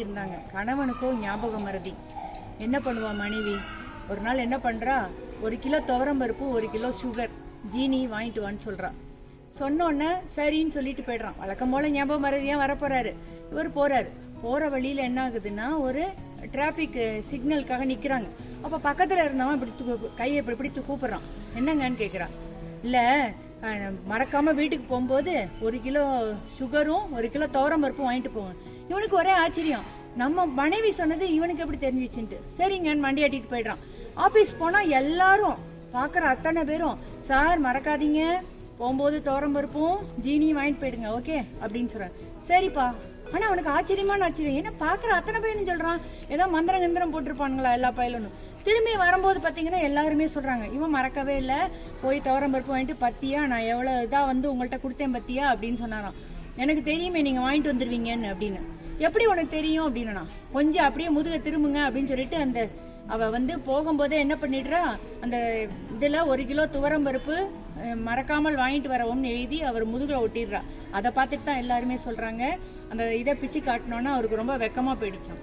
இருந்தாங்க. கணவனுக்கோ ஞாபக மறதி. என்ன பண்ணுவா மனைவி? ஒரு நாள் என்ன பண்றா, 1 கிலோ துவரம் பருப்பு 1 கிலோ சுகர் ஜீனி வாங்கிட்டு வான்னு சொல்றா. சொன்னோன்னே சரின்னு சொல்லிட்டு போயிடுறான். வழக்கம் போல ஞாபக மறதியா வரப்போறாரு. இவர் போறாரு. போற வழியில என்ன ஆகுதுன்னா, ஒரு டிராபிக் சிக்னலுக்காக நிக்கிறாங்க. அப்ப பக்கத்துல இருந்தவன் இப்படி கையை இப்படி பிடித்து கூப்பிடுறான். என்னங்கன்னு கேக்குறான். இல்ல மறக்காம வீட்டுக்கு போகும்போது 1 கிலோ சுகரும் 1 கிலோ துவரம் பருப்பும் வாங்கிட்டு போவேன். இவனுக்கு ஒரே ஆச்சரியம், நம்ம மனைவி சொன்னது இவனுக்கு எப்படி தெரிஞ்சிச்சுன்ட்டு. சரிங்கன்னு வண்டி ஆட்டிட்டு போயிடுறான். ஆபீஸ் போனா எல்லாரும் பாக்குற அத்தனை பேரும், சார் மறக்காதீங்க, போகும்போது துவரம் பருப்பும் ஜீனியும் வாங்கிட்டு போயிடுங்க, ஓகே அப்படின்னு சொல்றாரு. சரிப்பா. ஆனா அவனுக்கு ஆச்சரியமான ஆச்சரியம், என்ன பாக்குற அத்தனை பேரும் சொல்றான், ஏதோ மந்திரம் கந்திரம் போட்டிருப்பானுங்களா எல்லா பயிலும். திரும்பி வரும்போது பாத்தீங்கன்னா எல்லாருமே சொல்றாங்க, இவன் மறக்கவே இல்ல, போய் துவரம் பருப்பு வாங்கிட்டு பத்தியா நான் எவ்வளவு இதா உங்கள்ட்ட கொடுத்தேன் பத்தியா அப்படின்னு சொன்னாராம். எனக்கு தெரியுமே நீங்க வாங்கிட்டு வந்துருவீங்கன்னு அப்படின்னு. எப்படி உனக்கு தெரியும் அப்படின்னா, கொஞ்சம் அப்படியே முதுக திரும்புங்க அப்படின்னு சொல்லிட்டு அந்த அவ போகும்போதே என்ன பண்ணிடுறா, அந்த இதுல 1 கிலோ துவரம் பருப்பு மறக்காமல் வாங்கிட்டு வரவும்னு எழுதி அவர் முதுகுல ஒட்டிடுறா. அதை பார்த்துட்டு தான் எல்லாருமே சொல்றாங்க, அந்த இதை பிச்சு காட்டினோன்னா அவருக்கு ரொம்ப வெக்கமா போயிடுச்சான்.